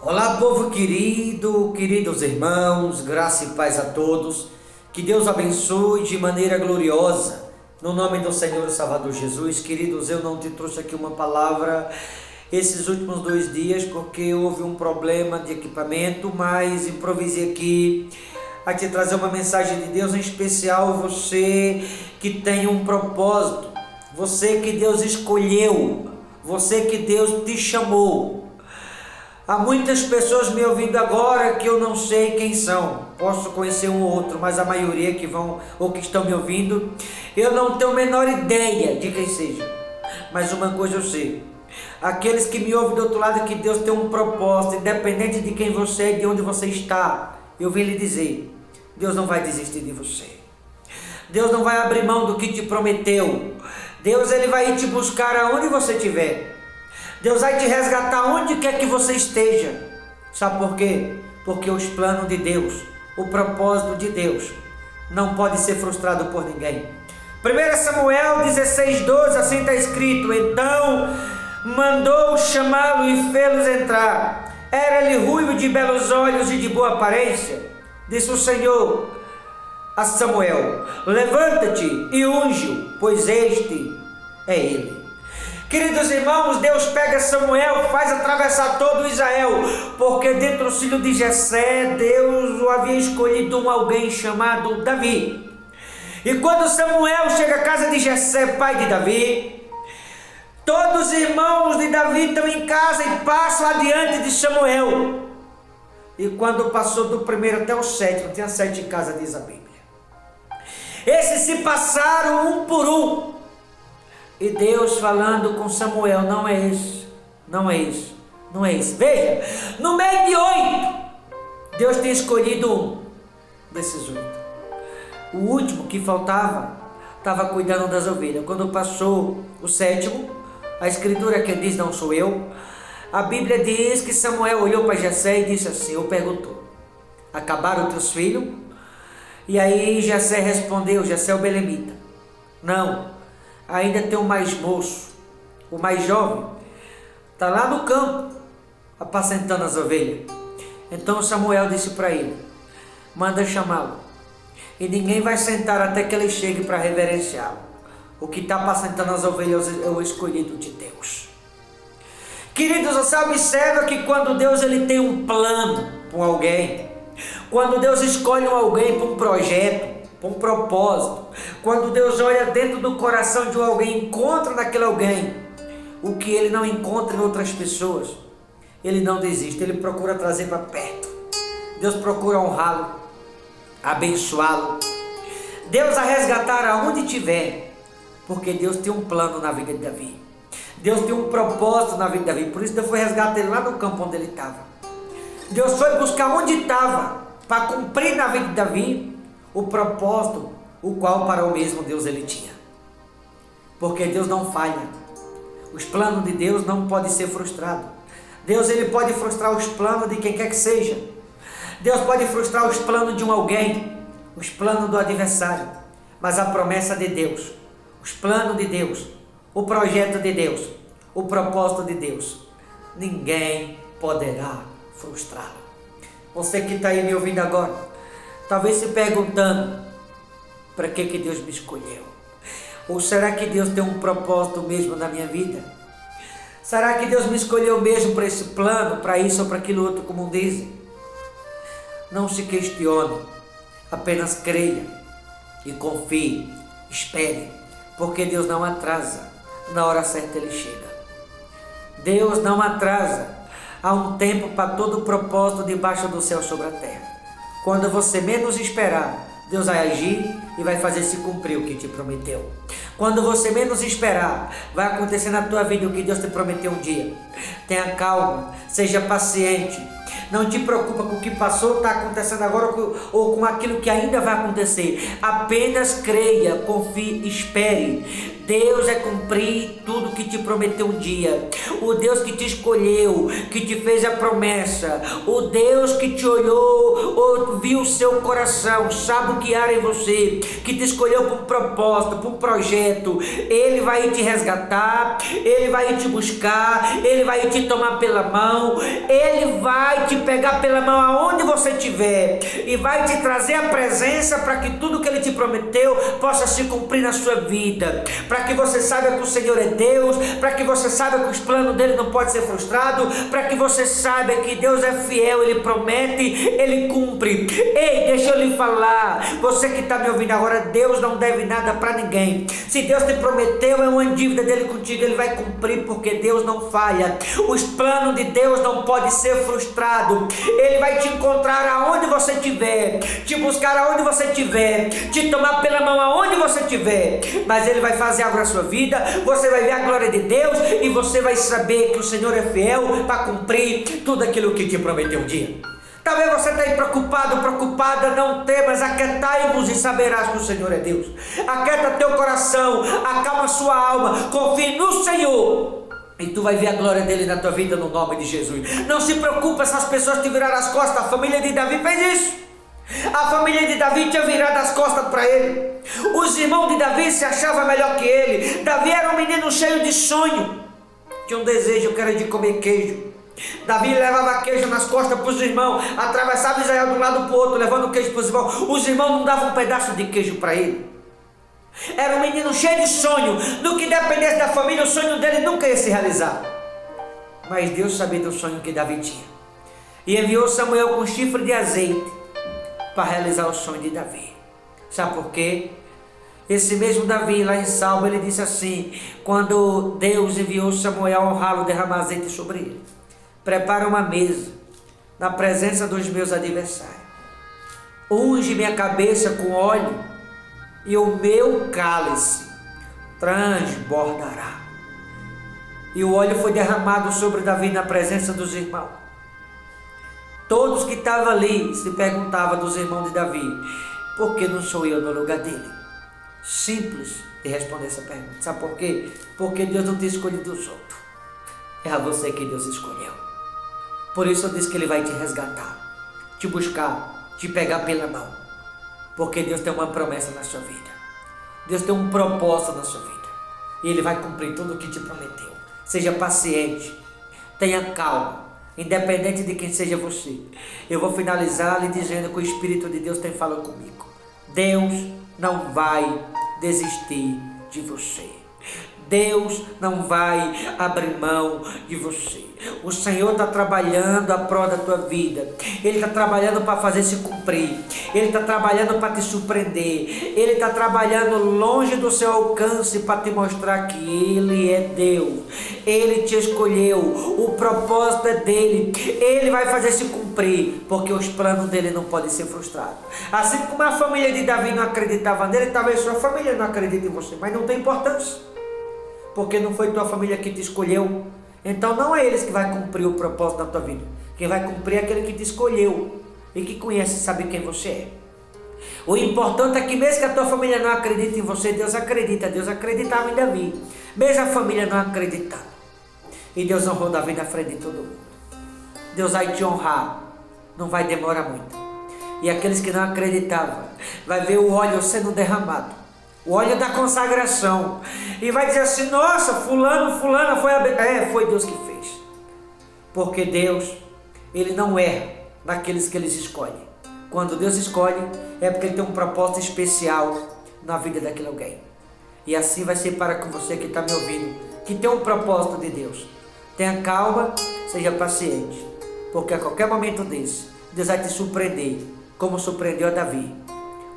Olá, povo querido, queridos irmãos, graça e paz a todos. Que Deus abençoe de maneira gloriosa, no nome do Senhor e Salvador Jesus. Queridos, eu não te trouxe aqui uma palavra esses últimos 2 dias, porque houve um problema de equipamento, mas improvisei aqui a te trazer uma mensagem de Deus, em especial você que tem um propósito, você que Deus escolheu, você que Deus te chamou. Há muitas pessoas me ouvindo agora que eu não sei quem são. Posso conhecer um ou outro, mas a maioria que vão ou que estão me ouvindo, eu não tenho a menor ideia de quem seja. Mas uma coisa eu sei: aqueles que me ouvem do outro lado, que Deus tem um propósito, independente de quem você é, de onde você está. Eu vim lhe dizer: Deus não vai desistir de você. Deus não vai abrir mão do que te prometeu. Deus ele vai ir te buscar aonde você estiver. Deus vai te resgatar onde quer que você esteja. Sabe por quê? Porque os planos de Deus, o propósito de Deus, não pode ser frustrado por ninguém. 1 Samuel 16:12, assim está escrito: então mandou chamá-lo e fê-los entrar. Era-lhe ruivo, de belos olhos e de boa aparência. Disse o Senhor a Samuel: levanta-te e unge-o, pois este é ele. Queridos irmãos, Deus pega Samuel, faz atravessar todo Israel, porque dentro do filho de Jessé, Deus o havia escolhido alguém chamado Davi. E quando Samuel chega à casa de Jessé, pai de Davi, todos os irmãos de Davi estão em casa e passam adiante de Samuel. E quando passou do primeiro até o 7, tinha 7 em casa, diz a Bíblia. Esses se passaram um por um. E Deus falando com Samuel: não é esse, não é esse, não é esse. Veja, no meio de 8, Deus tem escolhido um desses 8. O último que faltava estava cuidando das ovelhas. Quando passou o 7º, a escritura que diz: não sou eu. A Bíblia diz que Samuel olhou para Jessé e disse assim, ou perguntou: acabaram teus filhos? E aí Jessé respondeu, Jessé o belemita: não, ainda tem o mais moço, o mais jovem, está lá no campo, apacentando as ovelhas. Então Samuel disse para ele: manda chamá-lo, e ninguém vai sentar até que ele chegue para reverenciá-lo. O que está apacentando as ovelhas é o escolhido de Deus. Queridos, você observa que quando Deus ele tem um plano com alguém, quando Deus escolhe alguém para um projeto, para um propósito, quando Deus olha dentro do coração de alguém, encontra naquele alguém o que ele não encontra em outras pessoas, ele não desiste, ele procura trazer para perto. Deus procura honrá-lo, abençoá-lo, Deus a resgatar aonde estiver, porque Deus tem um plano na vida de Davi. Deus tem um propósito na vida de Davi. Por isso Deus foi resgatar ele lá no campo onde ele estava. Deus foi buscar onde estava, para cumprir na vida de Davi o propósito, o qual para o mesmo Deus ele tinha. Porque Deus não falha. Os planos de Deus não podem ser frustrados. Deus ele pode frustrar os planos de quem quer que seja. Deus pode frustrar os planos de um alguém, os planos do adversário. Mas a promessa de Deus, os planos de Deus, o projeto de Deus, o propósito de Deus, ninguém poderá frustrá-lo. Você que está aí me ouvindo agora, talvez se perguntando: para que Deus me escolheu? Ou será que Deus tem um propósito mesmo na minha vida? Será que Deus me escolheu mesmo para esse plano, para isso ou para aquilo outro, como dizem? Não se questione, apenas creia e confie, espere, porque Deus não atrasa. Na hora certa ele chega. Deus não atrasa. Há um tempo para todo o propósito debaixo do céu sobre a terra. Quando você menos esperar, Deus vai agir e vai fazer se cumprir o que te prometeu. Quando você menos esperar, vai acontecer na tua vida o que Deus te prometeu um dia. Tenha calma, seja paciente. Não te preocupa com o que passou, está acontecendo agora ou com aquilo que ainda vai acontecer. Apenas creia, confie, espere. Deus é cumprir tudo que te prometeu um dia. O Deus que te escolheu, que te fez a promessa, o Deus que te olhou, ouviu o seu coração, sabe o que há em você, que te escolheu por um propósito, por um projeto. Ele vai te resgatar, Ele vai te buscar, Ele vai te tomar pela mão, Ele vai te pegar pela mão aonde você estiver e vai te trazer a presença para que tudo que Ele te prometeu possa se cumprir na sua vida, para que você saiba que o Senhor é Deus, para que você saiba que os planos dele não podem ser frustrados, para que você saiba que Deus é fiel, Ele promete, Ele cumpre. Ei, deixa eu lhe falar, você que está me ouvindo agora, Deus não deve nada para ninguém. Se Deus te prometeu, é uma dívida dele contigo, Ele vai cumprir, porque Deus não falha. Os planos de Deus não podem ser frustrados. Ele vai te encontrar aonde você estiver, te buscar aonde você estiver, te tomar pela mão aonde você estiver, mas Ele vai fazer algo na sua vida, você vai ver a glória de Deus e você vai saber que o Senhor é fiel para cumprir tudo aquilo que te prometeu um dia. Talvez você esteja aí preocupado, preocupada, não temas, aquietai-vos e saberás que o Senhor é Deus. Aquieta teu coração, acalma sua alma, confie no Senhor e tu vai ver a glória dele na tua vida no nome de Jesus. Não se preocupe, essas pessoas te viraram as costas, a família de Davi fez isso. A família de Davi tinha virado as costas para ele. Os irmãos de Davi se achavam melhor que ele. Davi era um menino cheio de sonho, tinha um desejo que era de comer queijo. Davi levava queijo nas costas para os irmãos, atravessava Israel de um lado para o outro, levando queijo para os irmãos. Os irmãos não davam um pedaço de queijo para ele. Era um menino cheio de sonho. No que dependesse da família, o sonho dele nunca ia se realizar. Mas Deus sabia do sonho que Davi tinha e enviou Samuel com chifre de azeite para realizar o sonho de Davi. Sabe por quê? Esse mesmo Davi, lá em Salmo, ele disse assim, quando Deus enviou Samuel a honrá-lo, derramar azeite sobre ele: prepara uma mesa na presença dos meus adversários, unge minha cabeça com óleo e o meu cálice transbordará. E o óleo foi derramado sobre Davi na presença dos irmãos. Todos que estavam ali se perguntavam dos irmãos de Davi: por que não sou eu no lugar dele? Simples de responder essa pergunta. Sabe por quê? Porque Deus não tem escolhido os outros. É a você que Deus escolheu. Por isso eu disse que Ele vai te resgatar, te buscar, te pegar pela mão. Porque Deus tem uma promessa na sua vida. Deus tem um propósito na sua vida. E Ele vai cumprir tudo o que te prometeu. Seja paciente, tenha calma. Independente de quem seja você, eu vou finalizar lhe dizendo que o Espírito de Deus tem falado comigo. Deus não vai desistir de você. Deus não vai abrir mão de você. O Senhor está trabalhando a prol da tua vida. Ele está trabalhando para fazer se cumprir. Ele está trabalhando para te surpreender. Ele está trabalhando longe do seu alcance para te mostrar que Ele é Deus. Ele te escolheu. O propósito é dele. Ele vai fazer se cumprir, porque os planos dele não podem ser frustrados. Assim como a família de Davi não acreditava nele, talvez sua família não acredite em você, mas não tem importância, porque não foi tua família que te escolheu. Então não é eles que vai cumprir o propósito da tua vida. Quem vai cumprir é aquele que te escolheu e que conhece e sabe quem você é. O importante é que mesmo que a tua família não acredite em você, Deus acredita. Deus acreditava em Davi, mesmo a família não acreditando. E Deus honrou Davi na frente de todo mundo. Deus vai te honrar, não vai demorar muito. E aqueles que não acreditavam, vai ver o óleo sendo derramado, o óleo da consagração, e vai dizer assim: nossa, fulano, fulana foi Deus que fez. Porque Deus, Ele não erra naqueles que Ele escolhe. Quando Deus escolhe, é porque Ele tem um propósito especial na vida daquele alguém. E assim vai ser para com você que está me ouvindo, que tem um propósito de Deus. Tenha calma, seja paciente, porque a qualquer momento desse, Deus vai te surpreender, como surpreendeu a Davi,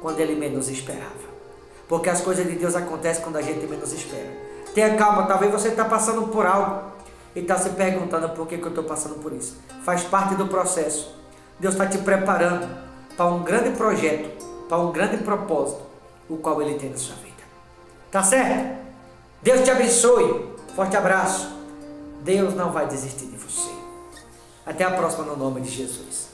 quando ele menos esperava. Porque as coisas de Deus acontecem quando a gente menos espera. Tenha calma, talvez você está passando por algo e está se perguntando: por que eu estou passando por isso? Faz parte do processo. Deus está te preparando para um grande projeto, para um grande propósito, o qual Ele tem na sua vida. Tá certo? Deus te abençoe. Forte abraço. Deus não vai desistir de você. Até a próxima, no nome de Jesus.